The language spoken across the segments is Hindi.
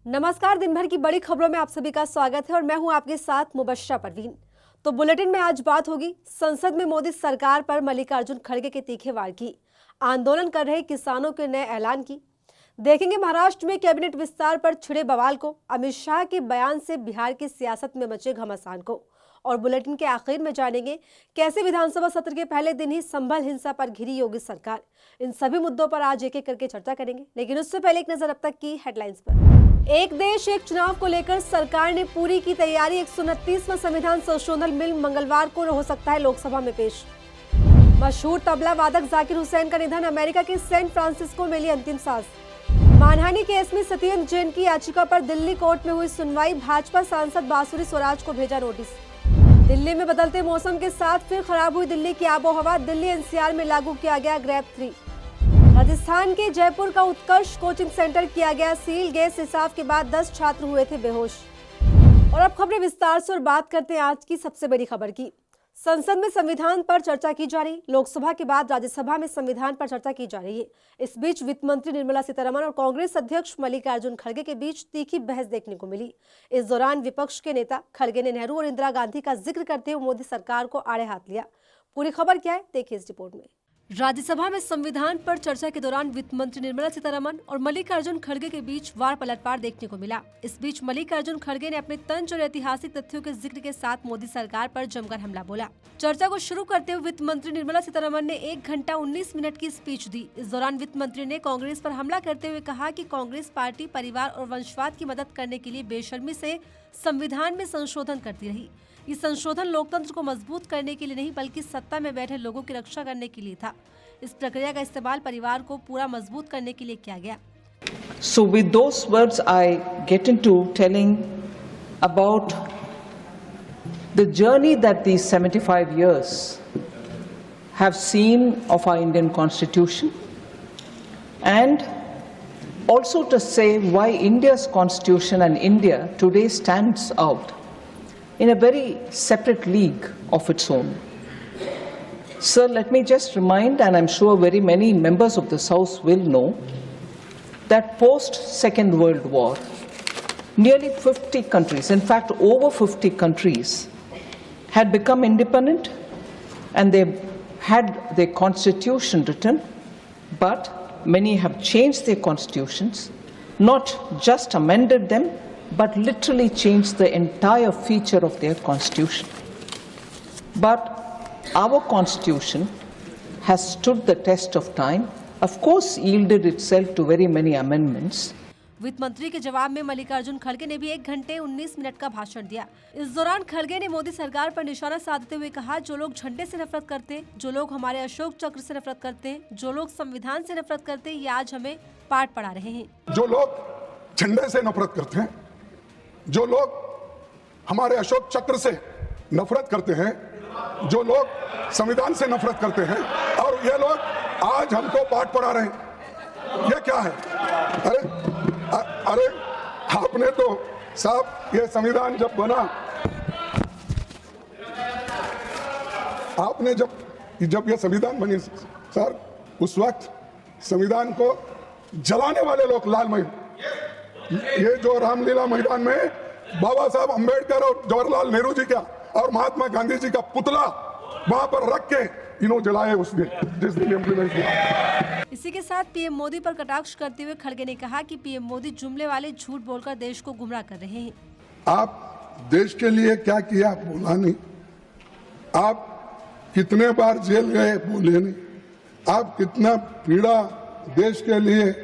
नमस्कार। दिन भर की बड़ी खबरों में आप सभी का स्वागत है और मैं हूं आपके साथ मुबश्शरा परवीन। तो बुलेटिन में आज बात होगी संसद में मोदी सरकार पर मल्लिकार्जुन खड़गे के तीखे वार की, आंदोलन कर रहे किसानों के नए ऐलान की, देखेंगे महाराष्ट्र में कैबिनेट विस्तार पर छिड़े बवाल को, अमित शाह के बयान से बिहार की सियासत में मचे घमासान को, और बुलेटिन के आखिर में जानेंगे कैसे विधानसभा सत्र के पहले दिन ही संभल हिंसा पर घिरी योगी सरकार। इन सभी मुद्दों पर आज एक एक करके चर्चा करेंगे, लेकिन उससे पहले एक नजर अब तक की हेडलाइंस पर। एक देश एक चुनाव को लेकर सरकार ने पूरी की तैयारी। 129वां संविधान संशोधन बिल मंगलवार को हो सकता है लोकसभा में पेश। मशहूर तबला वादक जाकिर हुसैन का निधन, अमेरिका के सैन फ्रांसिस्को में ली अंतिम सांस। मानहानि केस में सत्येंद्र जैन की याचिका पर दिल्ली कोर्ट में हुई सुनवाई, भाजपा सांसद बांसुरी स्वराज को भेजा नोटिस। दिल्ली में बदलते मौसम के साथ फिर खराब हुई दिल्ली की आबोहवा, दिल्ली एनसीआर में लागू किया गया ग्रेप 3। राजस्थान के जयपुर का उत्कर्ष कोचिंग सेंटर किया गया सील, गैस रिसाव के बाद 10 छात्र हुए थे बेहोश। और अब खबरें विस्तार से और बात करते हैं आज की सबसे बड़ी खबर की। संसद में संविधान पर चर्चा की जा रही, लोकसभा के बाद राज्यसभा में संविधान पर चर्चा की जा रही है। इस बीच वित्त मंत्री निर्मला सीतारमण और कांग्रेस अध्यक्ष मल्लिकार्जुन खड़गे के बीच तीखी बहस देखने को मिली। इस दौरान विपक्ष के नेता खड़गे ने नेहरू और इंदिरा गांधी का जिक्र करते हुए मोदी सरकार को आड़े हाथ लिया। पूरी खबर क्या है, देखिए इस रिपोर्ट में। राज्यसभा में संविधान पर चर्चा के दौरान वित्त मंत्री निर्मला सीतारमण और मल्लिकार्जुन खड़गे के बीच वार पलटवार देखने को मिला। इस बीच मल्लिकार्जुन खड़गे ने अपने तंज और ऐतिहासिक तथ्यों के जिक्र के साथ मोदी सरकार पर जमकर हमला बोला। चर्चा को शुरू करते हुए वित्त मंत्री निर्मला सीतारमण ने 1 घंटा 19 मिनट की स्पीच दी। इस दौरान वित्त मंत्री ने कांग्रेस पर हमला करते हुए कहा कि कांग्रेस पार्टी परिवार और वंशवाद की मदद करने के लिए बेशर्मी से संविधान में संशोधन करती रही। ये संशोधन लोकतंत्र को मजबूत करने के लिए नहीं बल्कि सत्ता में बैठे लोगों की रक्षा करने के लिए था। इस प्रक्रिया का इस्तेमाल परिवार को पूरा मजबूत करने के लिए किया गया। So with those words I get into telling about the journey that these 75 years have seen of our Indian Constitution, and also to say why India's Constitution and India today stands out in a very separate league of its own. Sir, let me just remind, and I'm sure very many members of this House will know, that post-Second World War, nearly 50 countries, in fact over 50 countries, had become independent and they had their constitution written, but many have changed their constitutions, not just amended them, but literally changed the entire feature of their constitution. But our constitution has stood the test of time, of course yielded itself to very many amendments. वित्त मंत्री के जवाब में मल्लिकार्जुन खड़गे ने भी 1 घंटे 19 मिनट का भाषण दिया। इस दौरान खड़गे ने मोदी सरकार पर निशाना साधते हुए कहा, जो लोग झंडे से नफरत करते हैं, जो लोग हमारे अशोक चक्र से नफरत करते हैं, जो लोग संविधान से नफरत करते हैं, ये आज हमें पाठ पढ़ा रहे हैं। जो लोग झंडे से नफरत करते हैं, जो लोग हमारे अशोक चक्र से नफरत करते हैं, जो लोग संविधान से नफरत करते हैं, और ये लोग आज हमको पाठ पढ़ा रहे हैं। ये क्या है? अरे आपने तो साहब ये संविधान जब बना, आपने जब ये संविधान बनी सर, उस वक्त संविधान को जलाने वाले लोग लालमय, ये जो रामलीला मैदान में बाबा साहब अंबेडकर और जवाहरलाल नेहरू जी का और महात्मा गांधी जी का पुतला वहां पर रख के इन्होंने जलाए उस दिन, जिस दिन इम्प्लीमेंट हुआ। इसी के साथ पीएम मोदी पर कटाक्ष करते हुए खड़गे ने कहा कि पीएम मोदी जुमले वाले झूठ बोलकर देश को गुमराह कर रहे हैं। आप देश के लिए क्या किया बोला नहीं, आप कितने बार जेल गए बोले नहीं, आप कितना पीड़ा देश के लिए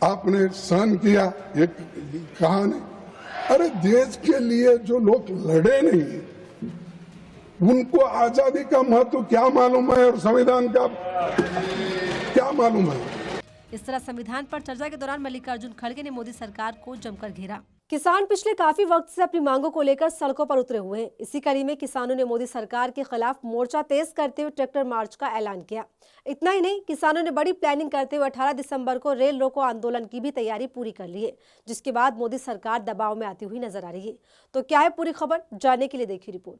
आपने सहन किया ये कहा नहीं। अरे देश के लिए जो लोग लड़े नहीं, उनको आजादी का महत्व क्या मालूम है और संविधान का क्या मालूम है। इस तरह संविधान पर चर्चा के दौरान मल्लिकार्जुन खड़गे ने मोदी सरकार को जमकर घेरा। किसान पिछले काफी वक्त से अपनी मांगों को लेकर सड़कों पर उतरे हुए हैं। इसी कड़ी में किसानों ने मोदी सरकार के खिलाफ मोर्चा तेज करते हुए ट्रैक्टर मार्च का ऐलान किया। इतना ही नहीं, किसानों ने बड़ी प्लानिंग करते हुए 18 दिसंबर को रेल रोको आंदोलन की भी तैयारी पूरी कर ली है, जिसके बाद मोदी सरकार दबाव में आती हुई नजर आ रही है। तो क्या है पूरी खबर, जानने के लिए देखिए रिपोर्ट।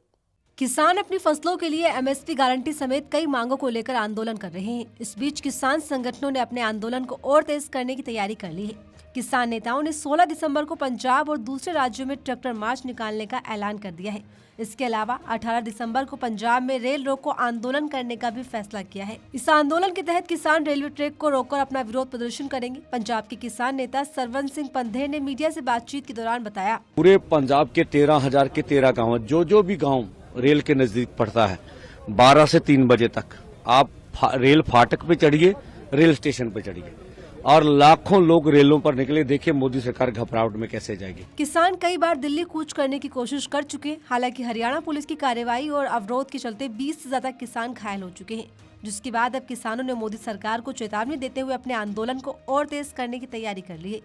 किसान अपनी फसलों के लिए एमएसपी गारंटी समेत कई मांगों को लेकर आंदोलन कर रहे हैं। इस बीच किसान संगठनों ने अपने आंदोलन को और तेज करने की तैयारी कर ली है। किसान नेताओं ने 16 दिसंबर को पंजाब और दूसरे राज्यों में ट्रैक्टर मार्च निकालने का ऐलान कर दिया है। इसके अलावा 18 दिसंबर को पंजाब में रेल रोको आंदोलन करने का भी फैसला किया है। इस आंदोलन के तहत किसान रेलवे ट्रैक को रोककर अपना विरोध प्रदर्शन करेंगे। पंजाब के किसान नेता सरवन सिंह पंधेर ने मीडिया से बातचीत के दौरान बताया, पूरे पंजाब के 13,000 के 13 गाँव, जो भी गाँव रेल के नजदीक पड़ता है, 12 से 3 बजे तक आप रेल फाटक पे चढ़िए, रेल स्टेशन पे चढ़िए और लाखों लोग रेलों पर निकले। देखिए मोदी सरकार घबराहट में कैसे जाएगी। किसान कई बार दिल्ली कूच करने की कोशिश कर चुके हैं। हालांकि हरियाणा पुलिस की कार्रवाई और अवरोध के चलते 20 से ज्यादा किसान घायल हो चुके हैं, जिसके बाद अब किसानों ने मोदी सरकार को चेतावनी देते हुए अपने आंदोलन को और तेज करने की तैयारी कर ली है,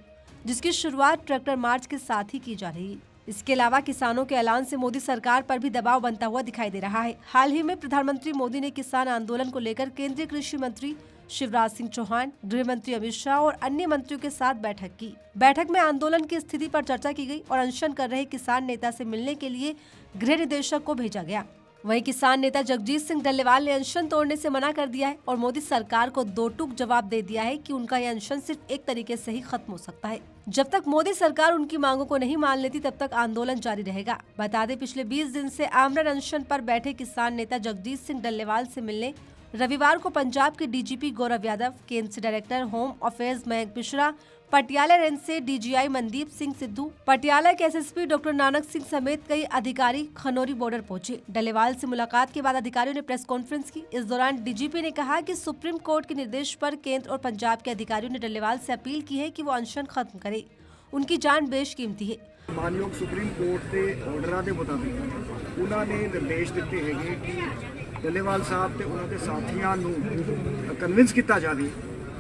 जिसकी शुरुआत ट्रैक्टर मार्च के साथ ही की जा रही है। इसके अलावा किसानों के ऐलान से मोदी सरकार पर भी दबाव बनता हुआ दिखाई दे रहा है। हाल ही में प्रधानमंत्री मोदी ने किसान आंदोलन को लेकर केंद्रीय कृषि मंत्री शिवराज सिंह चौहान, गृह मंत्री अमित शाह और अन्य मंत्रियों के साथ बैठक की। बैठक में आंदोलन की स्थिति पर चर्चा की गई और अनशन कर रहे किसान नेता से मिलने के लिए गृह निदेशक को भेजा गया। वहीं किसान नेता जगजीत सिंह डल्लेवाल ने अनशन तोड़ने से मना कर दिया है और मोदी सरकार को दो टूक जवाब दे दिया है कि उनका यह अनशन सिर्फ एक तरीके से ही खत्म हो सकता है। जब तक मोदी सरकार उनकी मांगों को नहीं मान लेती तब तक आंदोलन जारी रहेगा। बता दें, पिछले 20 दिन से आमरण अनशन पर बैठे किसान नेता जगजीत सिंह डल्लेवाल से मिलने रविवार को पंजाब के डीजीपी गौरव यादव, केंद्र से director home affairs Mayank Mishra, Patiala range से डीजीआई मनदीप सिंह सिद्धू, पटियाला के एसएसपी डॉक्टर नानक सिंह समेत कई अधिकारी खनौरी बॉर्डर पहुंचे। डल्लेवाल से मुलाकात के बाद अधिकारियों ने प्रेस कॉन्फ्रेंस की। इस दौरान डीजीपी ने कहा कि सुप्रीम कोर्ट के निर्देश पर केंद्र और पंजाब के अधिकारियों ने डल्लेवाल से अपील की है कि वो अनशन खत्म करे। उनकी जान बेशकीमती है। मानयोग सुप्रीम कोर्ट के ऑर्डर के मुताबिक उन्होंने निर्देश दिते हैं कि डल्लेवाल साहब ते उन्होंने साथियों को कन्विंस किया जाए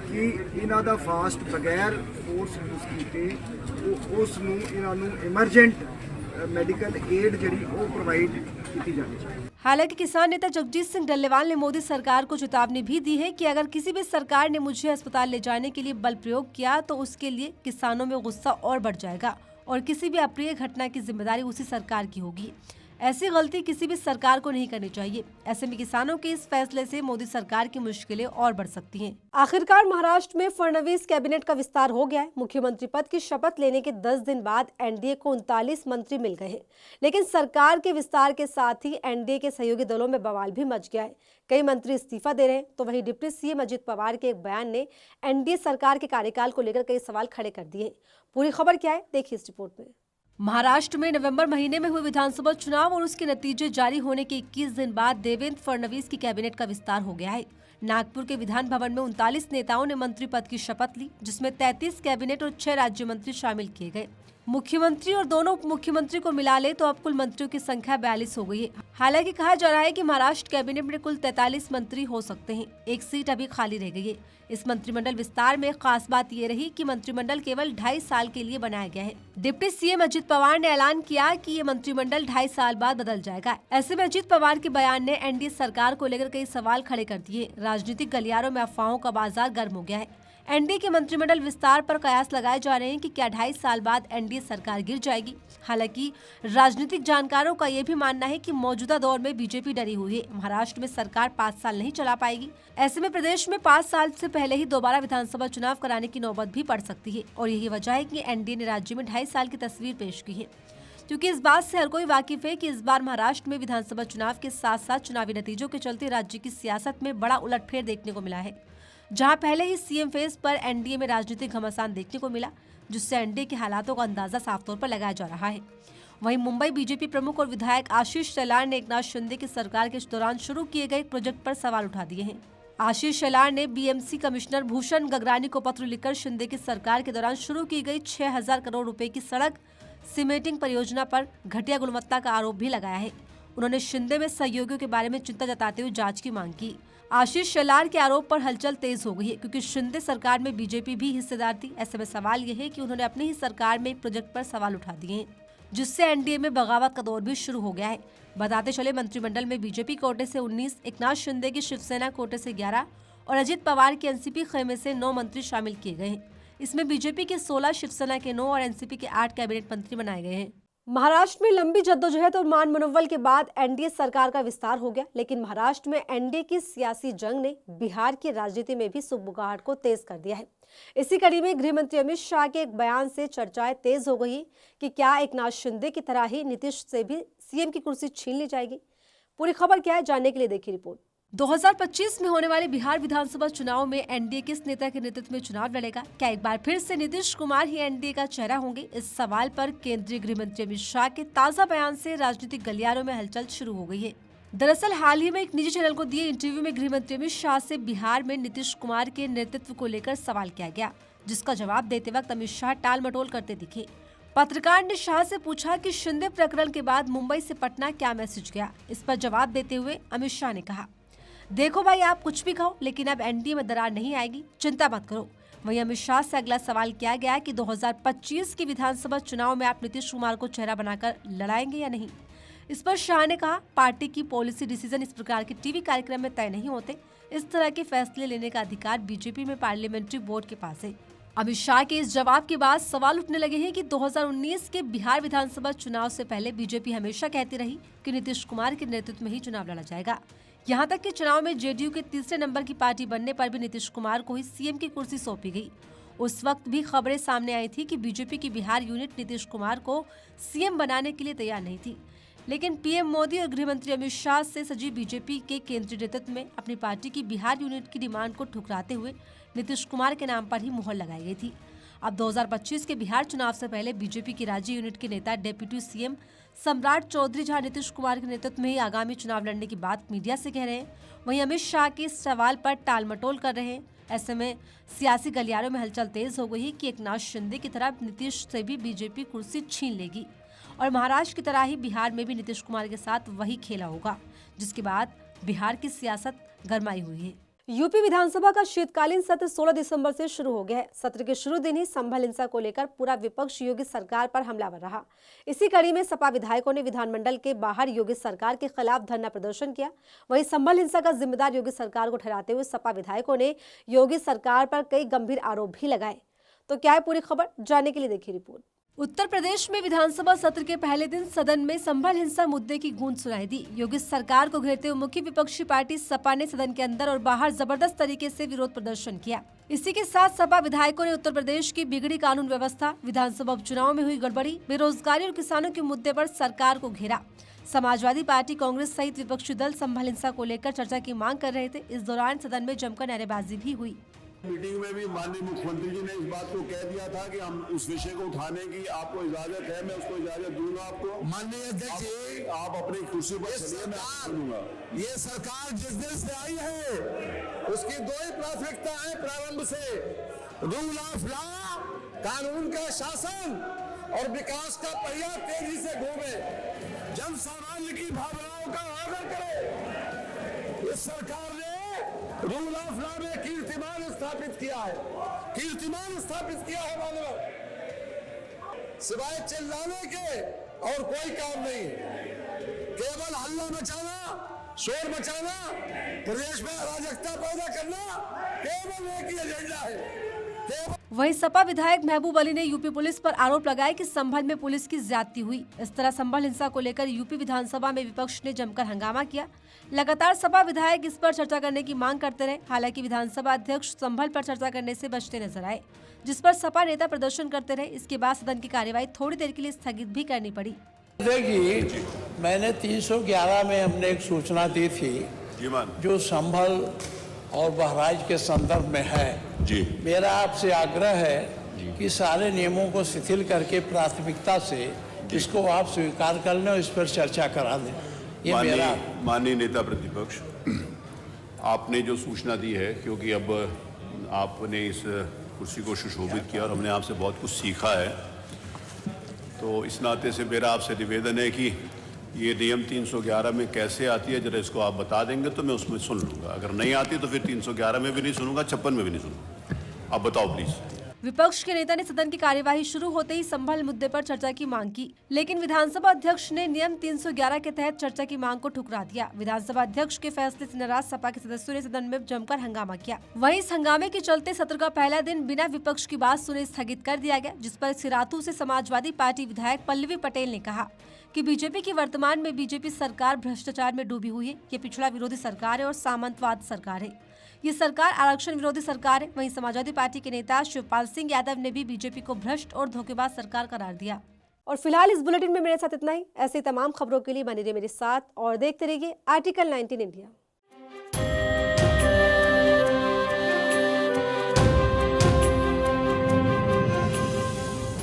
कि इन्हों का फास्ट बगैर फोर्स यूज किए उसनों इन्हों इमरजेंट मैडिकल एड जी प्रोवाइड की जाए। हालांकि किसान नेता जगजीत सिंह डल्लेवाल ने मोदी सरकार को चेतावनी भी दी है कि अगर किसी भी सरकार ने मुझे अस्पताल ले जाने के लिए बल प्रयोग किया तो उसके लिए किसानों में गुस्सा और बढ़ जाएगा और किसी भी अप्रिय घटना की जिम्मेदारी उसी सरकार की होगी। ऐसी गलती किसी भी सरकार को नहीं करनी चाहिए। ऐसे में किसानों के इस फैसले से मोदी सरकार की मुश्किलें और बढ़ सकती हैं। आखिरकार महाराष्ट्र में फडणवीस कैबिनेट का विस्तार हो गया है। मुख्यमंत्री पद की शपथ लेने के 10 दिन बाद एनडीए को 39 मंत्री मिल गए हैं, लेकिन सरकार के विस्तार के साथ ही एनडीए के सहयोगी दलों में बवाल भी मच गया है। कई मंत्री इस्तीफा दे रहे हैं, तो वहीं डिप्टी सीएम अजित पवार के एक बयान ने एनडीए सरकार के कार्यकाल को लेकर कई सवाल खड़े कर दिए। पूरी खबर क्या है, देखिए इस रिपोर्ट में। महाराष्ट्र में नवंबर महीने में हुए विधानसभा चुनाव और उसके नतीजे जारी होने के 21 दिन बाद देवेंद्र फडणवीस की कैबिनेट का विस्तार हो गया है। नागपुर के विधान भवन में 39 नेताओं ने मंत्री पद की शपथ ली, जिसमें 33 कैबिनेट और 6 राज्य मंत्री शामिल किए गए। मुख्यमंत्री और दोनों उप मुख्यमंत्री को मिला ले तो अब कुल मंत्रियों की संख्या 42 हो गई है। हालांकि कहा जा रहा है कि महाराष्ट्र कैबिनेट में कुल 43 मंत्री हो सकते हैं। एक सीट अभी खाली रह गई है। इस मंत्रिमंडल विस्तार में खास बात ये रही कि मंत्रिमंडल केवल 2.5 साल के लिए बनाया गया है। डिप्टी सीएम अजित पवार ने ऐलान किया कि ये मंत्रिमंडल 2.5 साल बाद बदल जाएगा। ऐसे में अजित पवार के बयान ने एनडीए सरकार को लेकर कई सवाल खड़े कर दिए। राजनीतिक गलियारों में अफवाहों का बाजार गर्म हो गया है। एनडीए के मंत्रिमंडल विस्तार पर कयास लगाए जा रहे हैं कि क्या 2.5 साल बाद एनडीए सरकार गिर जाएगी। हालांकि राजनीतिक जानकारों का यह भी मानना है कि मौजूदा दौर में बीजेपी डरी हुई है। महाराष्ट्र में सरकार 5 साल नहीं चला पाएगी। ऐसे में प्रदेश में 5 साल से पहले ही दोबारा विधानसभा चुनाव कराने की नौबत भी पड़ सकती है और यही वजह है कि एनडीए ने राज्य में 2.5 साल की तस्वीर पेश की है, क्योंकि इस बात से हर कोई वाकिफ है कि इस बार महाराष्ट्र में विधानसभा चुनाव के साथ साथ चुनावी नतीजों के चलते राज्य की सियासत में बड़ा उलटफेर देखने को मिला है। जहां पहले ही सीएम फेस पर एनडीए में राजनीतिक घमासान देखने को मिला, जिससे एनडीए के हालातों का अंदाजा साफ तौर पर लगाया जा रहा है। वहीं मुंबई बीजेपी प्रमुख और विधायक आशीष शेलार ने एकनाथ शिंदे की सरकार के दौरान शुरू किए गए प्रोजेक्ट पर सवाल उठा दिए हैं। आशीष शेलार ने बीएमसी कमिश्नर भूषण गगरानी को पत्र लिखकर शिंदे की सरकार के दौरान शुरू की गई 6,000 करोड़ रुपए की सड़क सीमेंटिंग परियोजना पर घटिया गुणवत्ता का आरोप भी लगाया है। उन्होंने शिंदे में सहयोगियों के बारे में चिंता जताते हुए जांच की मांग की। आशीष शेलार के आरोप पर हलचल तेज हो गई है, क्योंकि शिंदे सरकार में बीजेपी भी हिस्सेदार थी। ऐसे में सवाल यह है कि उन्होंने अपनी ही सरकार में प्रोजेक्ट पर सवाल उठा दिए हैं, जिससे एनडीए में बगावत का दौर भी शुरू हो गया है। बताते चले, मंत्रिमंडल में बीजेपी कोटे से 19, एकनाथ शिंदे की शिवसेना कोटे से 11 और अजित पवार के एनसीपी खेमे से 9 मंत्री शामिल किए गए हैं। इसमें बीजेपी के 16, शिवसेना के 9 और एनसीपी के 8 कैबिनेट मंत्री बनाए गए हैं। महाराष्ट्र में लंबी जद्दोजहद और मान मनोबल के बाद एनडीए सरकार का विस्तार हो गया, लेकिन महाराष्ट्र में एनडीए की सियासी जंग ने बिहार की राजनीति में भी सुगबुगाहट को तेज कर दिया है। इसी कड़ी में गृह मंत्री अमित शाह के एक बयान से चर्चाएं तेज हो गई कि क्या एकनाथ शिंदे की तरह ही नीतीश से भी सीएम की कुर्सी छीन ली जाएगी। पूरी खबर क्या है, जानने के लिए देखिए रिपोर्ट। 2025 में होने वाले बिहार विधानसभा चुनाव में एनडीए किस नेता के नेतृत्व में चुनाव लड़ेगा? क्या एक बार फिर से नीतीश कुमार ही एनडीए का चेहरा होंगे? इस सवाल पर केंद्रीय गृह मंत्री अमित शाह के ताजा बयान से राजनीतिक गलियारों में हलचल शुरू हो गई है। दरअसल हाल ही में एक निजी चैनल को दिए इंटरव्यू में गृह मंत्री अमित शाह से बिहार में नीतीश कुमार के नेतृत्व को लेकर सवाल किया गया, जिसका जवाब देते वक्त अमित शाह टाल मटोल करते दिखे। पत्रकार ने शाह से पूछा कि शिंदे प्रकरण के बाद मुंबई से पटना क्या मैसेज गया। इस पर जवाब देते हुए अमित शाह ने कहा, देखो भाई, आप कुछ भी कहो, लेकिन अब एनडीए में दरार नहीं आएगी, चिंता मत करो। वहीं अमित शाह से अगला सवाल किया गया कि 2025 के विधानसभा चुनाव में आप नीतीश कुमार को चेहरा बनाकर लड़ाएंगे या नहीं। इस पर शाह ने कहा, पार्टी की पॉलिसी डिसीजन इस प्रकार के टीवी कार्यक्रम में तय नहीं होते। इस तरह के फैसले लेने का अधिकार बीजेपी में पार्लियामेंट्री बोर्ड के पास है। अमित शाह के इस जवाब के बाद सवाल उठने लगे हैं कि 2019 के बिहार विधानसभा चुनाव से पहले बीजेपी हमेशा कहती रही कि नीतीश कुमार के नेतृत्व में ही चुनाव लड़ा जाएगा। यहाँ तक कि चुनाव में जेडीयू के तीसरे नंबर की पार्टी बनने पर भी नीतीश कुमार को ही सीएम की कुर्सी सौंपी गई। उस वक्त भी खबरें सामने आई थी कि बीजेपी की बिहार यूनिट नीतीश कुमार को सीएम बनाने के लिए तैयार नहीं थी, लेकिन पीएम मोदी और गृह मंत्री अमित शाह से सजी बीजेपी के केंद्रीय नेतृत्व में अपनी पार्टी की बिहार यूनिट की डिमांड को ठुकराते हुए नीतीश कुमार के नाम पर ही मुहर लगाई गई थी। अब 2025 के बिहार चुनाव से पहले बीजेपी की राज्य यूनिट के नेता डेप्यूटी सीएम सम्राट चौधरी जहां नीतीश कुमार के नेतृत्व में ही आगामी चुनाव लड़ने की बात मीडिया से कह रहे हैं, वहीं अमित शाह के इस सवाल पर टाल मटोल कर रहे हैं। ऐसे में सियासी गलियारों में हलचल तेज हो गई कि एकनाथ शिंदे की तरह नीतीश से भी बीजेपी कुर्सी छीन लेगी और महाराष्ट्र की तरह ही बिहार में भी नीतीश कुमार के साथ वही खेला होगा, जिसके बाद बिहार की सियासत गरमाई हुई है। यूपी विधानसभा का शीतकालीन सत्र 16 दिसंबर से शुरू हो गया है। सत्र के शुरू दिन ही संभल हिंसा को लेकर पूरा विपक्ष योगी सरकार पर हमलावर रहा। इसी कड़ी में सपा विधायकों ने विधानमंडल के बाहर योगी सरकार के खिलाफ धरना प्रदर्शन किया। वहीं संभल हिंसा का जिम्मेदार योगी सरकार को ठहराते हुए सपा विधायकों ने योगी सरकार पर कई गंभीर आरोप भी लगाए। तो क्या है पूरी खबर, जानने के लिए देखिए रिपोर्ट। उत्तर प्रदेश में विधानसभा सत्र के पहले दिन सदन में संभल हिंसा मुद्दे की गूंज सुनाई दी। योगी सरकार को घेरते हुए मुख्य विपक्षी पार्टी सपा ने सदन के अंदर और बाहर जबरदस्त तरीके से विरोध प्रदर्शन किया। इसी के साथ सपा विधायकों ने उत्तर प्रदेश की बिगड़ी कानून व्यवस्था, विधानसभा उपचुनाव में हुई गड़बड़ी, बेरोजगारी और किसानों के मुद्दे पर सरकार को घेरा। समाजवादी पार्टी, कांग्रेस सहित विपक्षी दल संभल हिंसा को लेकर चर्चा की मांग कर रहे थे। इस दौरान सदन में जमकर नारेबाजी भी हुई। मीटिंग में भी माननीय मुख्यमंत्री जी ने इस बात को कह दिया था कि हम उस विषय को उठाने की आपको इजाजत है, मैं उसको इजाजत दूंगा आपको। माननीय अध्यक्ष जी, आप अपनी कुर्सी पर चलिए, मैं सुनूंगा। ये सरकार जिस दिन से आई है उसकी दो ही प्राथमिकता है प्रारंभ से, रूल ऑफ लॉ, कानून का शासन और विकास का पहिया तेजी से घूमे, जन सामान्य की भावनाओं का आदर करे। इस सरकार ने रूल ऑफ लॉ में कीर्तिमान स्थापित किया है, कीर्तिमान स्थापित किया है मानव। सिवाय चिल्लाने के और कोई काम नहीं, केवल हल्ला मचाना, शोर मचाना, प्रदेश में अराजकता पैदा करना, केवल एक ही एजेंडा है। वहीं सपा विधायक महबूब अली ने यूपी पुलिस पर आरोप लगाया कि संभल में पुलिस की ज्यादती हुई। इस तरह संभल हिंसा को लेकर यूपी विधानसभा में विपक्ष ने जमकर हंगामा किया। लगातार सपा विधायक इस पर चर्चा करने की मांग करते रहे। हालांकि विधानसभा अध्यक्ष संभल पर चर्चा करने से बचते नजर आए, जिस पर सपा नेता प्रदर्शन करते रहे। इसके बाद सदन की कार्यवाही थोड़ी देर के लिए स्थगित भी करनी पड़ी। देखिए, मैंने 311 में हमने एक सूचना दी थी जो संभल और बहराइच के संदर्भ में है जी। मेरा आपसे आग्रह है कि सारे नियमों को शिथिल करके प्राथमिकता से इसको आप स्वीकार कर लें और इस पर चर्चा करा दें। ये मेरा माननीय नेता प्रतिपक्ष, आपने जो सूचना दी है, क्योंकि अब आपने इस कुर्सी को सुशोभित किया और हमने आपसे बहुत कुछ सीखा है, तो इस नाते से मेरा आपसे निवेदन है कि ये नियम 311 में कैसे आती है, जरा इसको आप बता देंगे तो मैं उसमें सुन लूँगा। अगर नहीं आती तो फिर 311 में भी नहीं सुनूंगा, 56 में भी नहीं सुनूंगा। आप बताओ प्लीज। विपक्ष के नेता ने सदन की कार्यवाही शुरू होते ही संभल मुद्दे पर चर्चा की मांग की, लेकिन विधानसभा अध्यक्ष ने नियम 311 के तहत चर्चा की मांग को ठुकरा दिया। विधानसभा अध्यक्ष के फैसले से नाराज सपा के सदस्यों ने सदन में जमकर हंगामा किया। वहीं इस हंगामे के चलते सत्र का पहला दिन बिना विपक्ष की बात सुने स्थगित कर दिया गया, जिस पर सिराथू से समाजवादी पार्टी विधायक पल्लवी पटेल ने कहा कि बीजेपी की वर्तमान में बीजेपी सरकार भ्रष्टाचार में डूबी हुई है। ये पिछड़ा विरोधी सरकार है और सामंतवाद सरकार है। ये सरकार आरक्षण विरोधी सरकार है। वहीं समाजवादी पार्टी के नेता शिवपाल सिंह यादव ने भी बीजेपी को भ्रष्ट और धोखेबाज सरकार करार दिया। और फिलहाल इस बुलेटिन में मेरे साथ इतना ही। ऐसी तमाम खबरों के लिए बने रहिए मेरे साथ और देखते रहिए आर्टिकल 19 इंडिया।